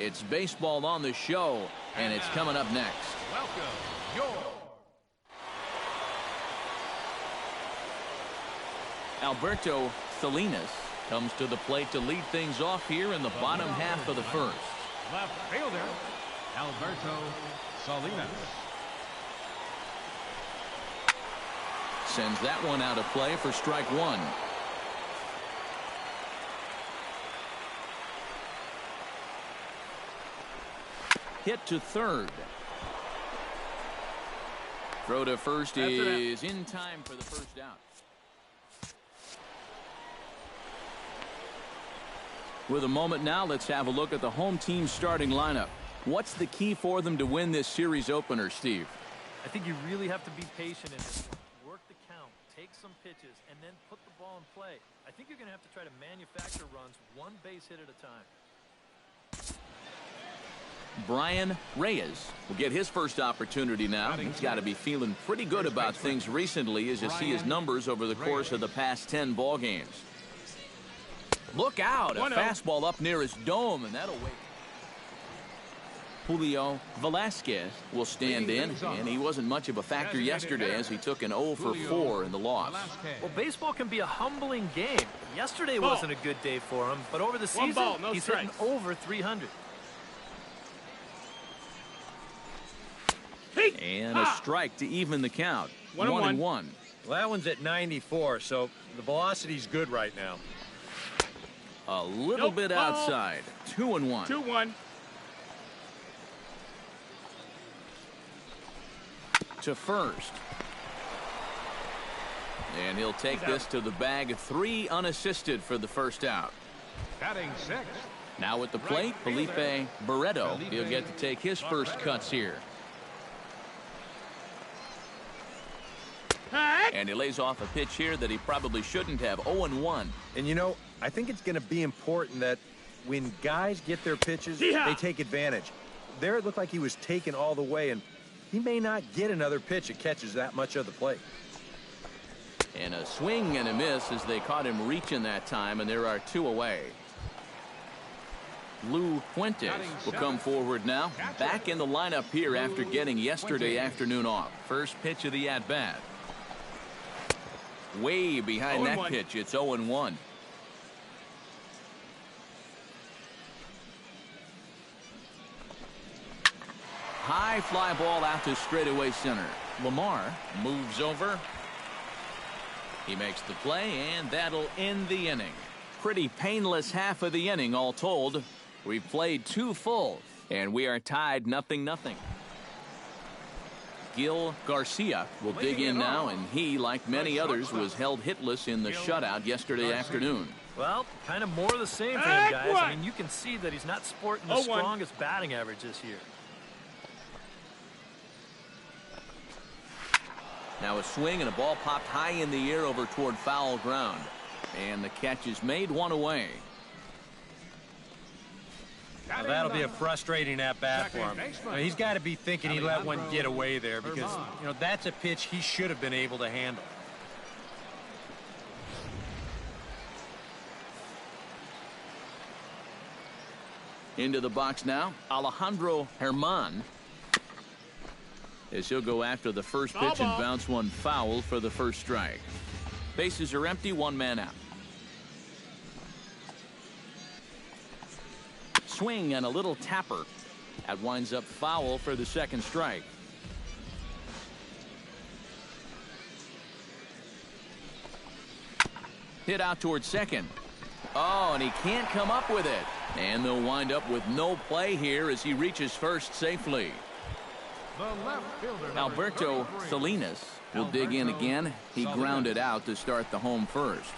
It's baseball on the show, and it's coming up next. Alberto Salinas comes to the plate to lead things off here in the bottom half of the first. Left fielder, Alberto Salinas. Sends that one out of play for strike one. Hit to third. Throw to first is in time for the first out. With a moment now, let's have a look at the home team starting lineup. What's the key for them to win this series opener, Steve? I think you really have to be patient in this one. Work the count, take some pitches, and then put the ball in play. I think you're going to have to try to manufacture runs one base hit at a time. Brian Reyes will get his first opportunity now. He's got to be feeling pretty good about things recently as you see his numbers over the course of the past 10 ball games. Look out, a fastball up near his dome, and that'll wait. Julio Velasquez will stand in, and he wasn't much of a factor yesterday as he took an 0 for 4 in the loss. Well, baseball can be a humbling game. Yesterday wasn't a good day for him, but over the season, he's hitting over 300. And a strike to even the count. 1-1. Well, that one's at 94, so the velocity's good right now. A little bit outside. 2-1. 2-1. To first. And he'll take this to the bag. 3 unassisted for the first out. Batting 6. Now at the plate, Felipe Barreto. He'll get to take his first cuts here. And he lays off a pitch here that he probably shouldn't have. 0-1. And, you know, I think it's going to be important that when guys get their pitches, they take advantage. There it looked like he was taken all the way, and he may not get another pitch that catches that much of the plate. And a swing and a miss as they caught him reaching that time, and there are 2 away. Lou Fuentes will come forward now. Back in the lineup here after getting yesterday afternoon off. First pitch of the at-bat. Way behind that pitch. It's 0-1. High fly ball out to straightaway center. Lamar moves over. He makes the play, and that'll end the inning. Pretty painless half of the inning all told. We've played 2 full, and we are tied 0-0. Gil Garcia will dig in now, and he, like many others, was held hitless in the shutout yesterday afternoon. Well, kind of more of the same for him, guys. I mean, you can see that he's not sporting the strongest batting average this year. Now a swing and a ball popped high in the air over toward foul ground. And the catch is made, 1 away. Now, that'll be a frustrating at-bat for him. He's got to be thinking he let one get away there because, you know, that's a pitch he should have been able to handle. Into the box now, Alejandro Herman. As he'll go after the first pitch and bounce one foul for the first strike. Bases are empty, 1 man out. Swing and a little tapper. That winds up foul for the second strike. Hit out towards second. Oh, and he can't come up with it. And they'll wind up with no play here as he reaches first safely. Alberto Salinas will dig in again. He grounded out to start the home first.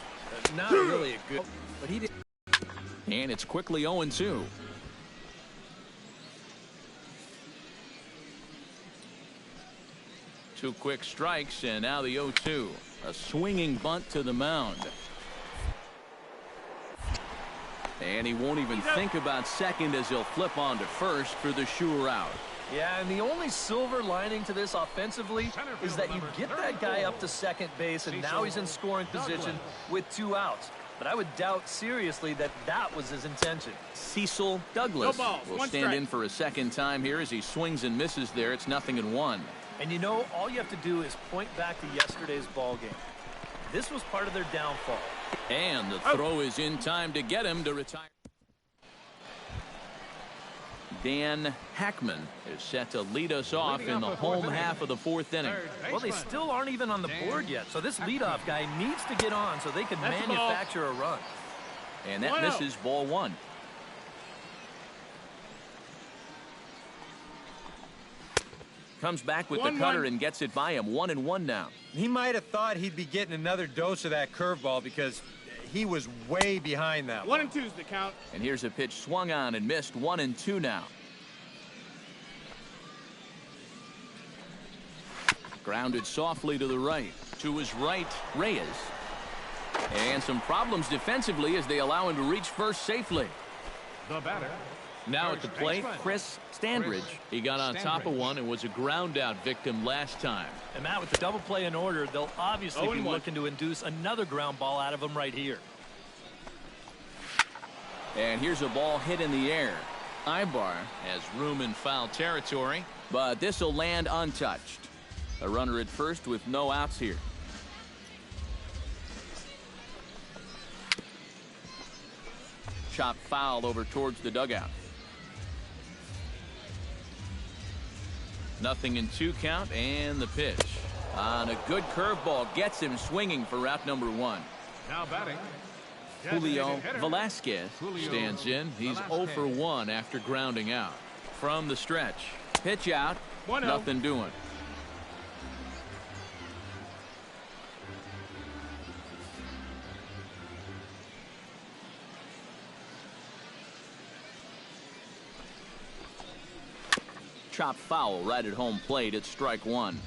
Not really a good, but he did. And it's quickly 0-2. Two quick strikes, and now the 0-2. A swinging bunt to the mound. And he won't even think about second as he'll flip on to first for the sure out. Yeah, and the only silver lining to this offensively is that you get that guy up to second base, and now he's in scoring position with 2 outs. but I would doubt seriously that that was his intention. Cecil Douglas No balls, will one stand strike. in for a second time here as he swings and misses there. It's 0-1. And you know, all you have to do is point back to yesterday's ball game. This was part of their downfall. And the throw is in time to get him to retire. Dan Hackman is set to lead us off Leading in the off the fourth home inning. half of the fourth inning. Third Well, they baseman. still aren't even on the board yet, so this leadoff guy needs to get on so they can That's the ball. manufacture a run. And that 1-0. misses ball one. Comes back with the 1-1. cutter and gets it by him. 1-1 now. He might have thought he'd be getting another dose of that curveball because he was way behind that one. 1-2's the count. And here's a pitch swung on and missed. 1-2 now. Grounded softly to the right. To his right, Reyes. And some problems defensively as they allow him to reach first safely. The batter. Now at the First plate, baseman. Chris Standridge. He got on top of one and was a ground out victim last time. And Matt, with the double play in order, they'll obviously be 0-1. looking to induce another ground ball out of him right here. And here's a ball hit in the air. Ibar has room in foul territory, but this will land untouched. A runner at first with no outs here. Chop foul over towards the dugout. 0-2 count, and the pitch. On a good curveball, gets him swinging for route number one. Now batting. Julio Designated hitter. Velasquez Julio stands in. He's Velasquez. 0 for 1 after grounding out. From the stretch. Pitch out. 1-0. Nothing doing. Chop foul right at home plate. It's strike one.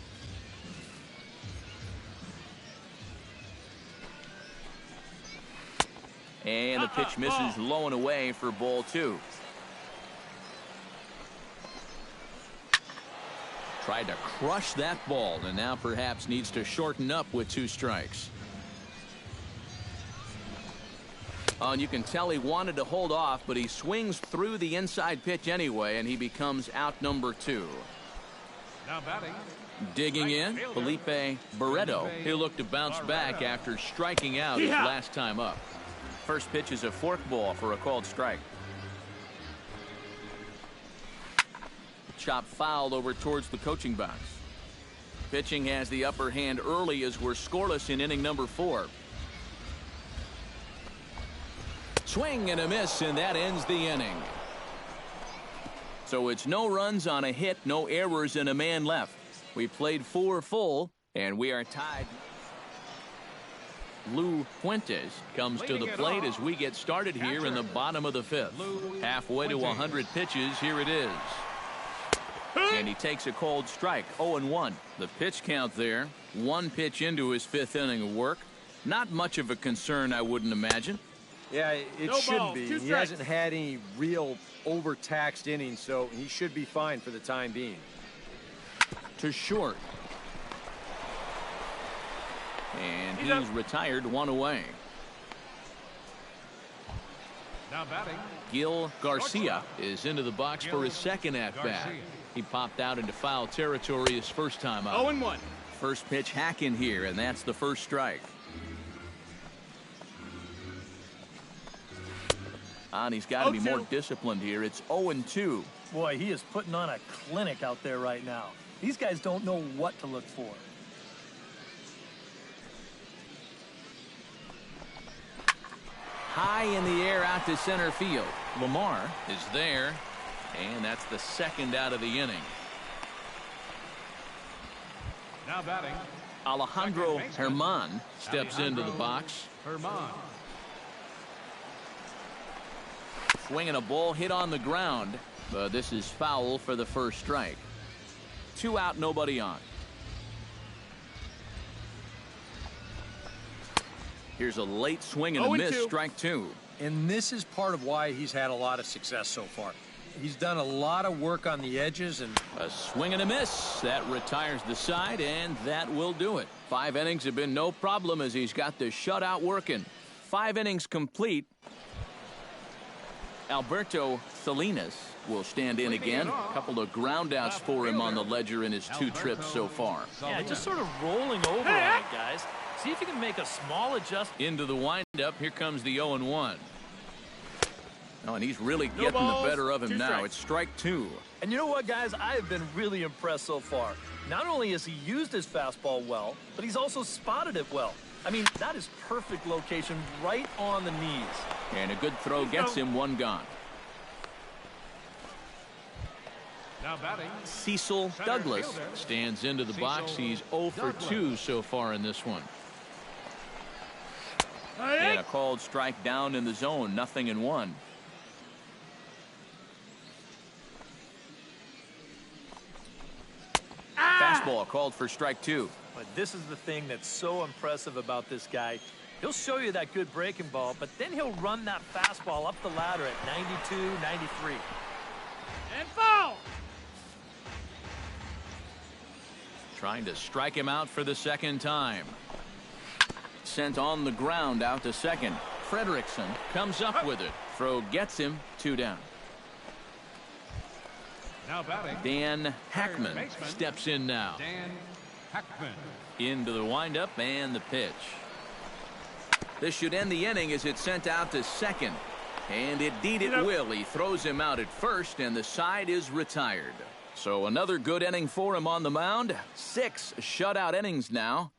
And the pitch misses low and away for ball two. Tried to crush that ball and now perhaps needs to shorten up with 2 strikes. Oh, and you can tell he wanted to hold off, but he swings through the inside pitch anyway, and he becomes out number 2. Now batting. Digging in, Felipe Barreto. He'll look to bounce back after striking out his last time up. First pitch is a forkball for a called strike. Chop fouled over towards the coaching box. Pitching has the upper hand early as we're scoreless in inning number 4. Swing and a miss, and that ends the inning. So it's no runs on a hit, no errors, and a man left. We played 4 full, and we are tied. Lou Fuentes comes to the plate as we get started here in the bottom of the 5th. Halfway to 100 pitches, here it is. And he takes a cold strike, 0-1. The pitch count there, 1 pitch into his 5th inning of work. Not much of a concern, I wouldn't imagine. Yeah, it No shouldn't ball, be. 2 He strikes. hasn't had any real overtaxed innings, so he should be fine for the time being. To short. And He's he's up. retired 1 away. Now batting. Gil Garcia is into the box for his Gil second at-bat. Garcia. He popped out into foul territory his first time out. 0-1. First pitch hack in here, and that's the first strike. And he's got to be 0-2. more disciplined here. It's 0-2. Boy, he is putting on a clinic out there right now. These guys don't know what to look for. High in the air out to center field. Lamar is there, and that's the second out of the inning. Now batting. Alejandro Second baseman. Herman steps into the box. Herman. Swinging a ball hit on the ground, but this is foul for the first strike. 2 out, nobody on. Here's a late swing and a miss, 0-2. strike 2. And this is part of why he's had a lot of success so far. He's done a lot of work on the edges, and A swing and a miss. That retires the side, and that will do it. 5 innings have been no problem as he's got the shutout working. 5 innings complete. Alberto Salinas will stand in again. A couple of groundouts for him on the ledger in his 2 trips so far. Yeah, just sort of rolling over on it, guys. See if you can make a small adjustment. Into the windup. Here comes the 0-1. Oh, and he's really getting the better of him now. It's strike 2. And you know what, guys? I have been really impressed so far. Not only has he used his fastball well, but he's also spotted it well. I mean, that is perfect location right on the knees. And a good throw gets him 1 gone. Now batting. Cecil Douglas stands into the box. He's 0 for 2 so far in this one. And a called strike down in the zone. 0-1. Fastball called for strike 2. But this is the thing that's so impressive about this guy. He'll show you that good breaking ball, but then he'll run that fastball up the ladder at 92, 93. And foul! Trying to strike him out for the 2nd time. Sent on the ground out to second. Frederickson comes up with it. Throw gets him 2 down. Now batting. Dan Hackman steps in now. Dan Hackman. Into the windup and the pitch. This should end the inning as it's sent out to second. And indeed it will. He throws him out at first and the side is retired. So another good inning for him on the mound. 6 shutout innings now.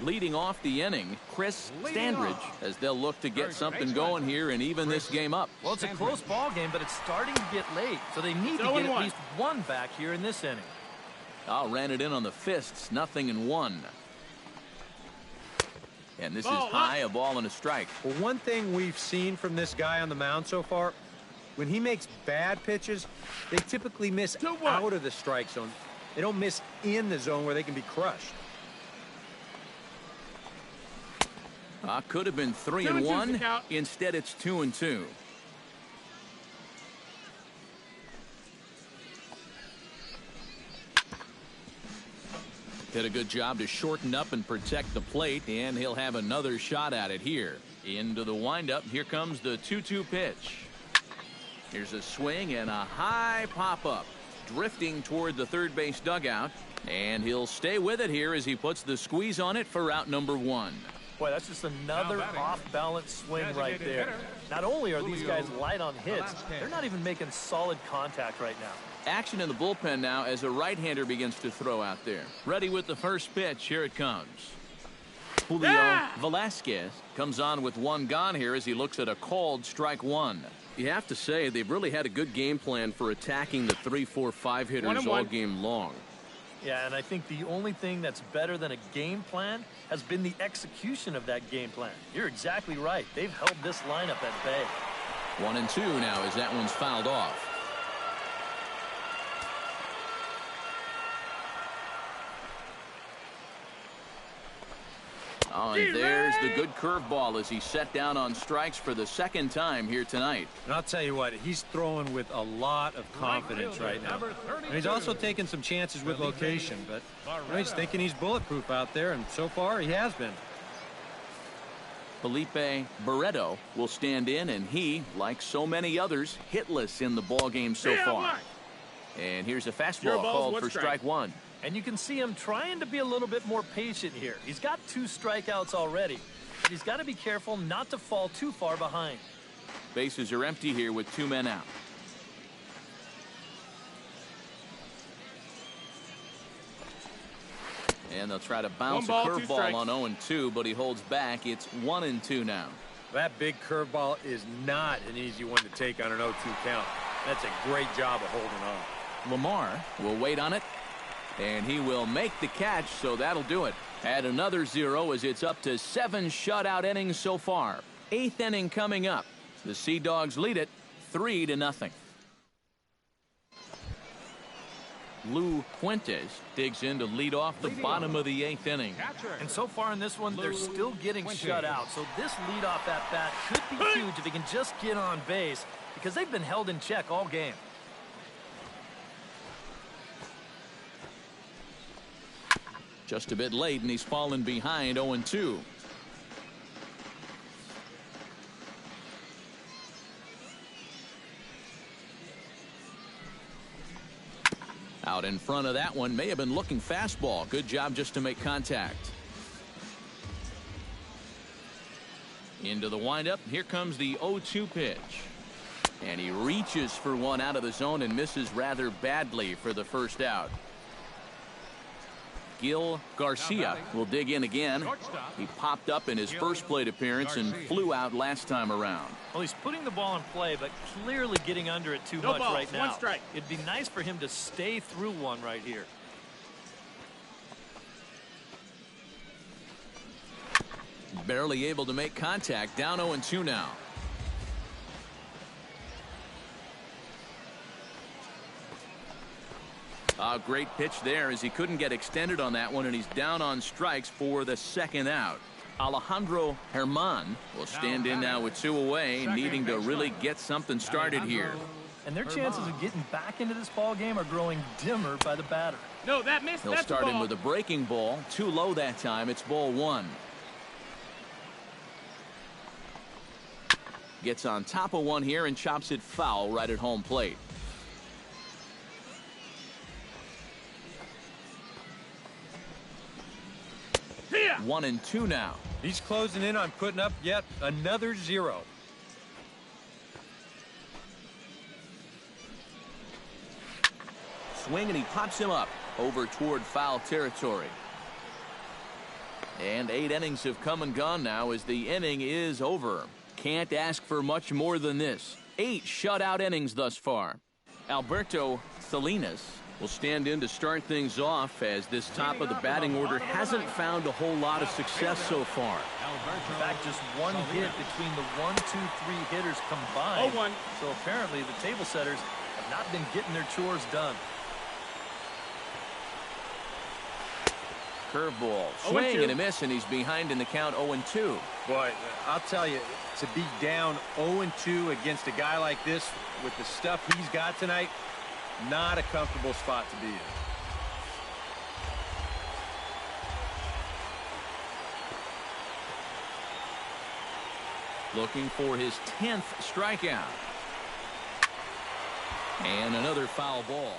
Leading off the inning, Chris Standridge, as they'll look to get something going here and even this game up. Well, it's a close ball game, but it's starting to get late, so they need to get at least 1 back here in this inning. Ran it in on the fists. 0-1. And this is high, a ball and a strike. Well, one thing we've seen from this guy on the mound so far, when he makes bad pitches, they typically miss out of the strike zone. They don't miss in the zone where they can be crushed. Could have been 3-1. Instead, it's 2-2. Did a good job to shorten up and protect the plate, and he'll have another shot at it here. Into the windup. Here comes the 2-2 pitch. Here's a swing and a high pop-up. Drifting toward the third base dugout. And he'll stay with it here as he puts the squeeze on it for out number 1. Boy, that's just another off-balance swing right there. Not only are these guys light on hits, they're not even making solid contact right now. Action in the bullpen now as a right-hander begins to throw out there. Ready with the first pitch. Here it comes. Julio Velasquez comes on with 1 gone here as he looks at a called strike 1. You have to say they've really had a good game plan for attacking the 3, 4, 5 hitters all game long. Yeah, and I think the only thing that's better than a game plan has been the execution of that game plan. You're exactly right. They've held this lineup at bay. 1-2 now as that one's fouled off. And there's the good curveball as he's set down on strikes for the 2nd time here tonight. And I'll tell you what, he's throwing with a lot of confidence right now. And he's also taking some chances with location, but he's thinking he's bulletproof out there, and so far he has been. Felipe Barreto will stand in, and he, like so many others, hitless in the ball game so far. And here's a fastball called for strike 1. And you can see him trying to be a little bit more patient here. He's got 2 strikeouts already, but he's got to be careful not to fall too far behind. Bases are empty here with 2 men out. And they'll try to bounce a curveball on 0-2, but he holds back. It's 1-2 now. That big curveball is not an easy one to take on an 0-2 count. That's a great job of holding on. Lamar will wait on it. And he will make the catch, so that'll do it. Add another 0 as it's up to 7 shutout innings so far. 8th inning coming up. The Sea Dogs lead it 3-0. Lou Fuentes digs in to lead off the bottom of the 8th inning. And so far in this one, they're still getting shut out. So this leadoff at bat could be huge if he can just get on base, because they've been held in check all game. Just a bit late, and he's fallen behind 0-2. Out in front of that one, may have been looking fastball. Good job just to make contact. Into the windup. Here comes the 0-2 pitch. And he reaches for one out of the zone and misses rather badly for the first out. Gil Garcia will dig in again. He popped up in his first plate appearance and flew out last time around. Well, he's putting the ball in play, but clearly getting under it too much right now. 1 strike. It'd be nice for him to stay through one right here. Barely able to make contact. Down 0-2 now. A great pitch there as he couldn't get extended on that one, and he's down on strikes for the second out. Alejandro Herman will stand in now with 2 away, needing to really get something started here. And their chances of getting back into this ball game are growing dimmer by the batter. No, that missed. He'll start in with a breaking ball. Too low that time. It's ball 1. Gets on top of one here and chops it foul right at home plate. Here. 1-2 now. He's closing in on putting up yet another 0. Swing, and he pops him up over toward foul territory. And 8 innings have come and gone now as the inning is over. Can't ask for much more than this. 8 shutout innings thus far. Alberto Salinas will stand in to start things off as this top of the batting order hasn't found a whole lot of success so far. In fact, just 1 hit between the 1, 2, 3 hitters combined. 0-1. So apparently the table setters have not been getting their chores done. Curveball, swing and a miss, and he's behind in the count 0-2. Boy, I'll tell you, to be down 0-2 against a guy like this with the stuff he's got tonight, not a comfortable spot to be in. Looking for his 10th strikeout. And another foul ball.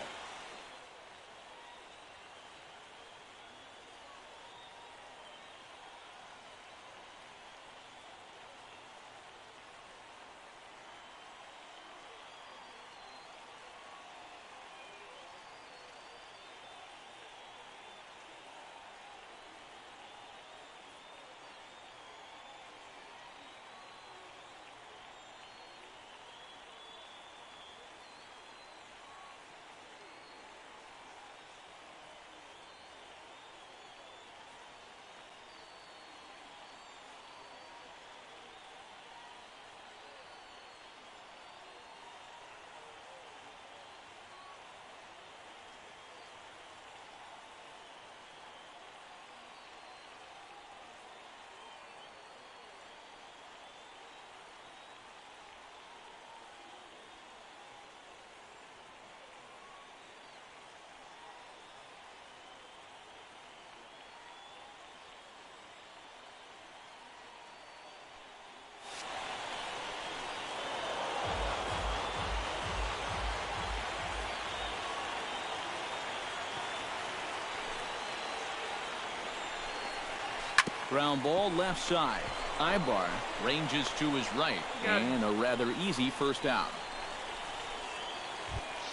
Ground ball left side. Ibar ranges to his right, and a rather easy first out.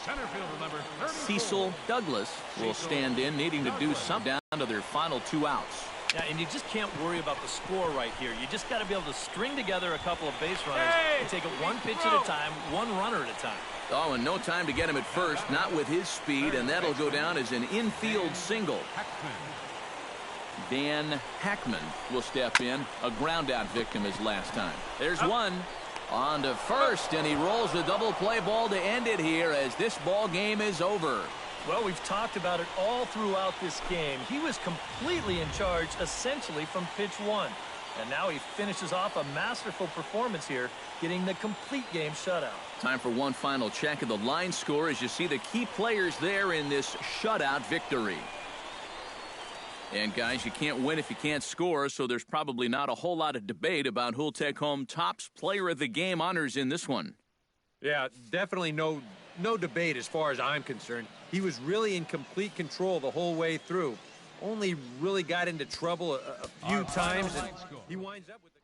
Center fielder number 34. Cecil Douglas will stand in, needing to do something down to their final 2 outs. Yeah, and you just can't worry about the score right here. You just got to be able to string together a couple of base runners and take it 1 pitch at a time, 1 runner at a time. Oh, and no time to get him at first, not with his speed, and that'll go down as an infield single. Dan Hackman will step in, a ground-out victim as last time. There's one on to first, and he rolls the double play ball to end it here as this ball game is over. Well, we've talked about it all throughout this game. He was completely in charge, essentially, from pitch 1. And now he finishes off a masterful performance here, getting the complete game shutout. Time for one final check of the line score as you see the key players there in this shutout victory. And, guys, you can't win if you can't score, so there's probably not a whole lot of debate about who'll take home Topps Player of the Game honors in this one. Yeah, definitely no No debate as far as I'm concerned. He was really in complete control the whole way through. Only really got into trouble a few times, and he winds up with the...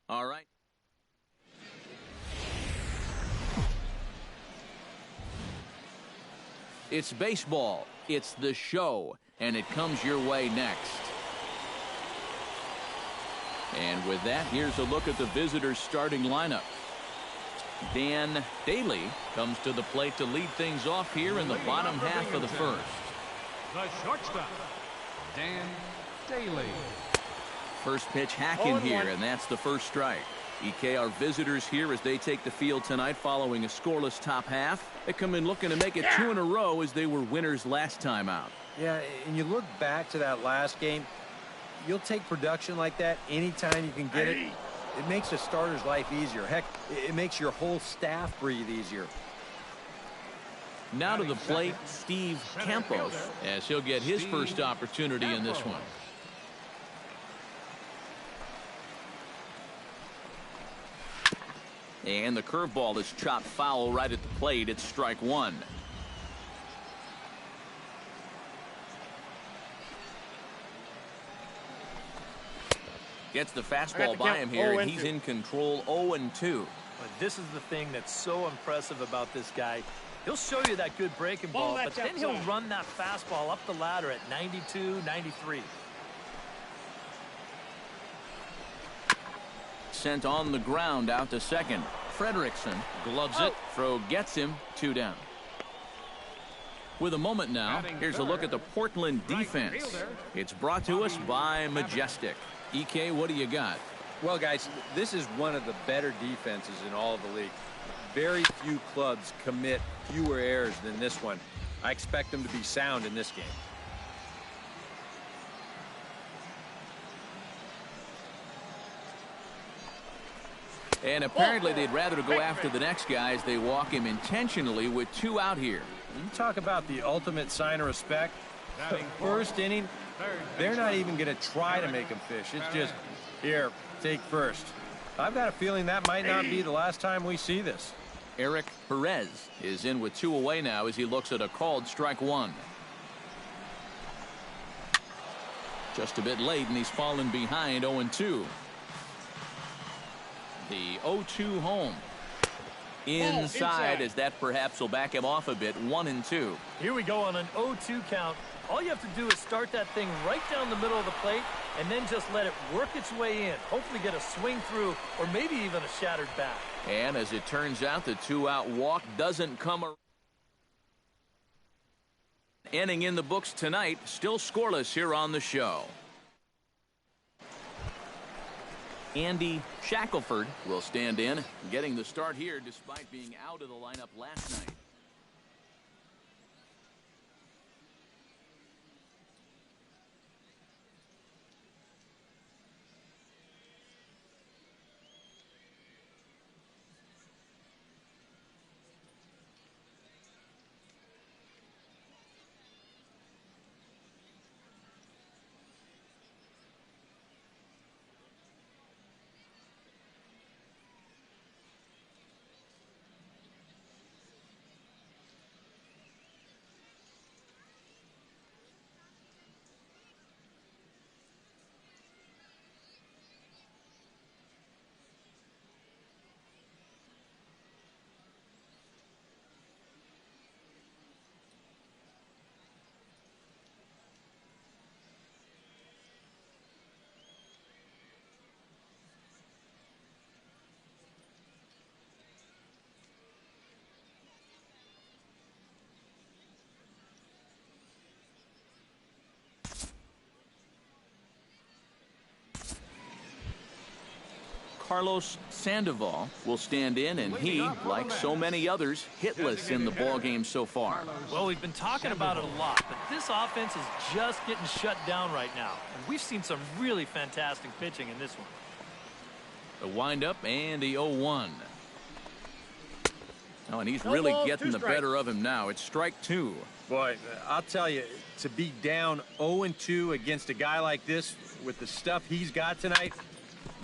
All right. It's baseball. It's the show, and it comes your way next. And with that, here's a look at the visitors' starting lineup. Dan Daly comes to the plate to lead things off here in the bottom half of the first. The shortstop, Dan Daly. First pitch hacking here, and that's the first strike. EK, our visitors here as they take the field tonight following a scoreless top half. They come in looking to make it 2 in a row as they were winners last time out. Yeah, and you look back to that last game, you'll take production like that anytime you can get it. It makes a starter's life easier. Heck, it makes your whole staff breathe easier. Now to the plate, Steve Campos, as he'll get his first opportunity in this one. And the curveball is chopped foul right at the plate. It's strike one. Gets the fastball by him here, and he's in control 0-2. But this is the thing that's so impressive about this guy. He'll show you that good breaking ball, but then he'll run that fastball up the ladder at 92, 93. Sent on the ground out to second. Frederickson gloves it. Throw gets him. 2 down. With a moment now, here's a look at the Portland defense. It's brought to us by Majestic. EK, what do you got? Well, guys, this is one of the better defenses in all of the league. Very few clubs commit fewer errors than this one. I expect them to be sound in this game. And apparently they'd rather go after the next guy as they walk him intentionally with 2 out here. You talk about the ultimate sign of respect. First inning, they're not even going to try to make him fish. It's just, here, take first. I've got a feeling that might not be the last time we see this. Eric Perez is in with 2 away now as he looks at a called strike one. Just a bit late, and he's fallen behind 0-2. The 0-2 home. Inside as that perhaps will back him off a bit. 1-2. Here we go on an 0-2 count. All you have to do is start that thing right down the middle of the plate and then just let it work its way in. Hopefully get a swing through or maybe even a shattered bat. And as it turns out, the 2-out walk doesn't come around. Inning in the books tonight. Still scoreless here on the show. Andy Shackelford will stand in, getting the start here despite being out of the lineup last night. Carlos Sandoval will stand in, and he, like so many others, hitless in the ball game so far. Well, we've been talking about it a lot, but this offense is just getting shut down right now. And we've seen some really fantastic pitching in this one. The windup and the 0-1. Oh, and he's really getting the better of him now. It's strike two. Boy, I'll tell you, to be down 0-2 against a guy like this with the stuff he's got tonight,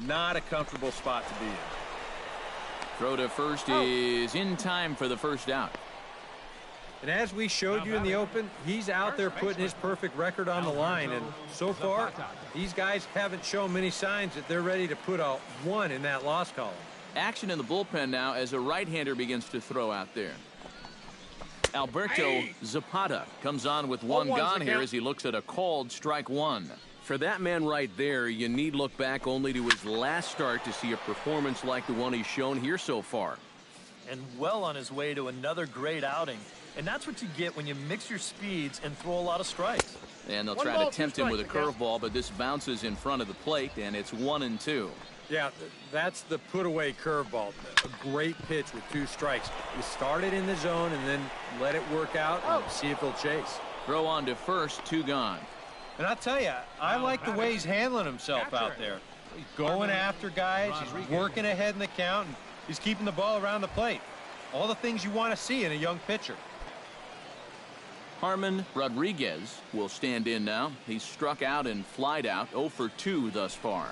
not a comfortable spot to be in. Throw to first is in time for the first out. And as we showed you in the open, he's out there putting his perfect record on the line. And so far, these guys haven't shown many signs that they're ready to put a 1 in that loss column. Action in the bullpen now as a right-hander begins to throw out there. Alberto Zapata comes on with one gone here as he looks at a called strike one. For that man right there, you need look back only to his last start to see a performance like the one he's shown here so far. And well on his way to another great outing. And that's what you get when you mix your speeds and throw a lot of strikes. And they'll try to tempt him with a curveball, but this bounces in front of the plate, and it's 1-2. Yeah, that's the put-away curveball. A great pitch with 2 strikes. You start it in the zone and then let it work out and see if he'll chase. Throw on to first, 2 gone. And I'll tell you, I like the way he's handling himself out there. He's going after guys, he's working ahead in the count, and he's keeping the ball around the plate. All the things you want to see in a young pitcher. Harman Rodriguez will stand in now. He's struck out and flied out, 0 for 2 thus far.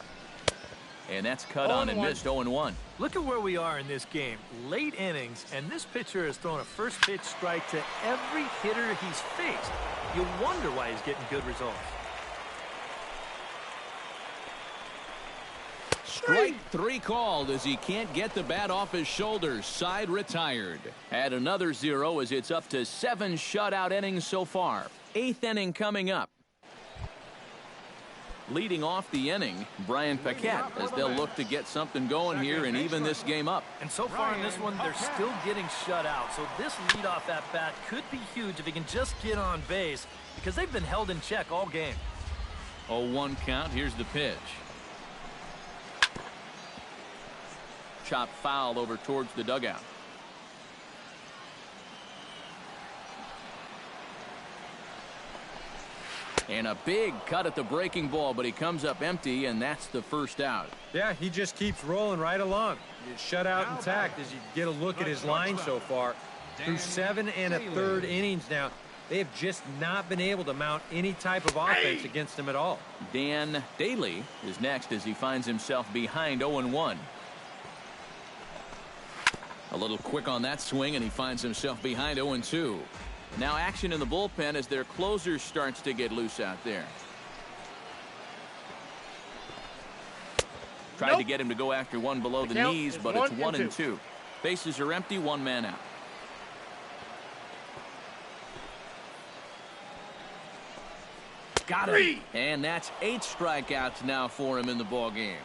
And that's cut on and missed, 0-1. Look at where we are in this game. Late innings, and this pitcher has thrown a first pitch strike to every hitter he's faced. You wonder why he's getting good results. Strike 3 called as he can't get the bat off his shoulders. Side retired. Add another 0 as it's up to 7 shutout innings so far. 8th inning coming up. Leading off the inning, Brian Paquette, as they'll look to get something going here and even this game up. And so far in this one, they're still getting shut out. So this leadoff at bat could be huge if he can just get on base, because they've been held in check all game. 0-1 count. Here's the pitch. Chop foul over towards the dugout. And a big cut at the breaking ball, but he comes up empty, and that's the first out. Yeah, he just keeps rolling right along. He's shut out intact as you get a look at his line so far. Through 7 1/3 innings now, they have just not been able to mount any type of offense against him at all. Dan Daly is next as he finds himself behind 0-1. A little quick on that swing, and he finds himself behind 0-2. Now action in the bullpen as their closer starts to get loose out there. Tried to get him to go after one below the knees, but it's 1-2. Bases are empty, 1 man out. Got him. And that's 8 strikeouts now for him in the ball game.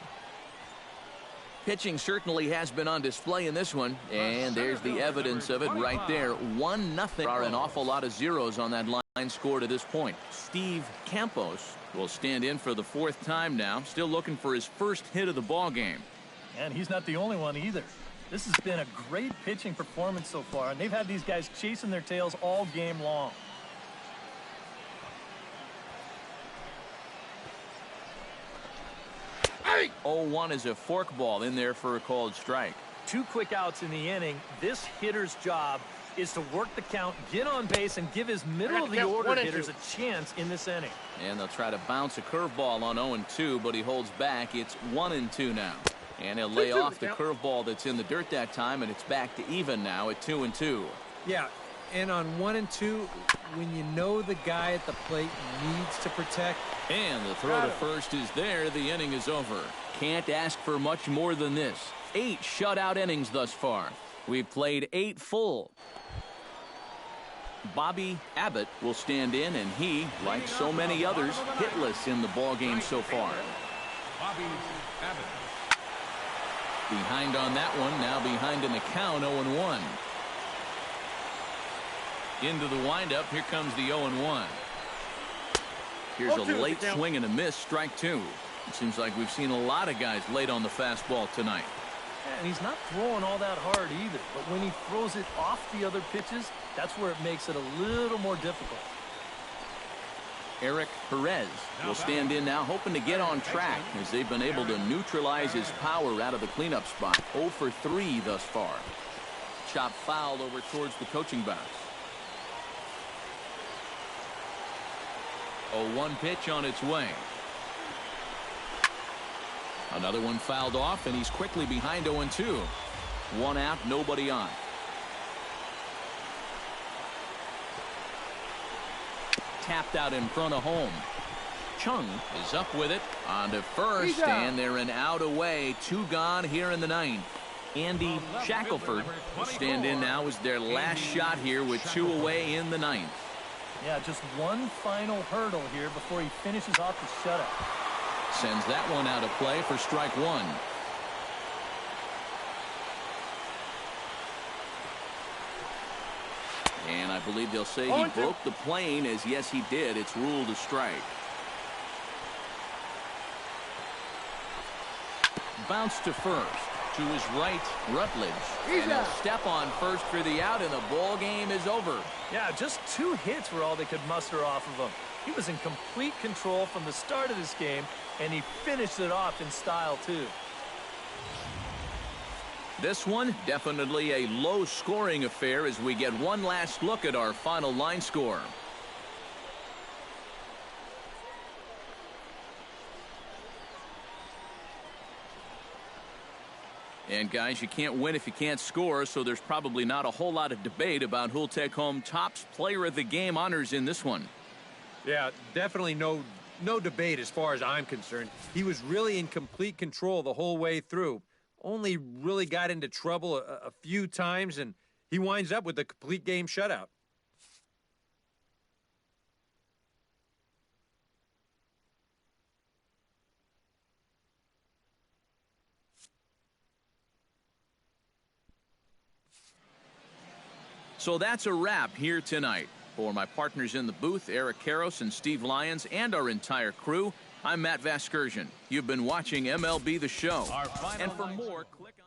Pitching certainly has been on display in this one, and there's the evidence of it right there. 1-0. There are an awful lot of zeros on that line score to this point. Steve Campos will stand in for the 4th time now, still looking for his first hit of the ball game. And he's not the only one either. This has been a great pitching performance so far, and they've had these guys chasing their tails all game long. Hey! 0-1 is a forkball in there for a called strike. 2 quick outs in the inning. This hitter's job is to work the count, get on base, and give his middle-of-the-order hitters a chance in this inning. And they'll try to bounce a curveball on 0-2, but he holds back. It's 1-2 now. And he'll lay off the curveball that's in the dirt that time, and it's back to even now at 2-2. Yeah, and on 1-2, when you know the guy at the plate needs to protect. And the throw to first is there. The inning is over. Can't ask for much more than this. 8 shutout innings thus far. We've played 8 full. Bobby Abbott will stand in, and he, like so many others, hitless in the ball game so far. Bobby Abbott. Behind on that one, now behind in the count, 0-1. Into the windup, here comes the 0-1. Here's a late swing and a miss, strike 2. It seems like we've seen a lot of guys late on the fastball tonight. And he's not throwing all that hard either. But when he throws it off the other pitches, that's where it makes it a little more difficult. Eric Perez will stand in now, hoping to get on track as they've been able to neutralize his power out of the cleanup spot. 0 for 3 thus far. Chop fouled over towards the coaching box. 0-1 pitch on its way. Another one fouled off, and he's quickly behind 0-2. One out, nobody on. Tapped out in front of home. Chung is up with it on to first, and they're an out away. 2 gone here in the 9th. Andy Shackelford will stand in now as their last shot here with 2 away in the 9th. Yeah, just one final hurdle here before he finishes off the shutout. Sends that one out of play for strike 1. And I believe they'll say he broke the plane, as yes he did. It's ruled a strike. Bounce to first. To his right, Rutledge. And he'll step on first for the out, and the ball game is over. Yeah, just 2 hits were all they could muster off of him. He was in complete control from the start of this game, and he finished it off in style, too. This one, definitely a low-scoring affair as we get one last look at our final line score. And, guys, you can't win if you can't score, so there's probably not a whole lot of debate about who'll take home Topps Player of the Game honors in this one. Yeah, definitely no debate as far as I'm concerned. He was really in complete control the whole way through. Only really got into trouble a few times, and he winds up with a complete game shutout. So that's a wrap here tonight. For my partners in the booth, Eric Karros and Steve Lyons, and our entire crew, I'm Matt Vasgersian. You've been watching MLB The Show. And for more, click on...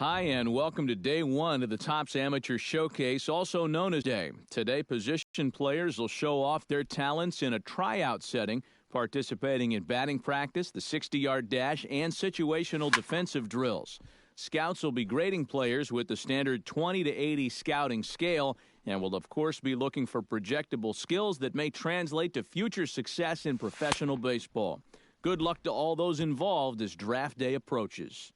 Hi, and welcome to day one of the Topps Amateur Showcase, also known as Day. Today, position players will show off their talents in a tryout setting, participating in batting practice, the 60-yard dash, and situational defensive drills. Scouts will be grading players with the standard 20 to 80 scouting scale and will, of course, be looking for projectable skills that may translate to future success in professional baseball. Good luck to all those involved as draft day approaches.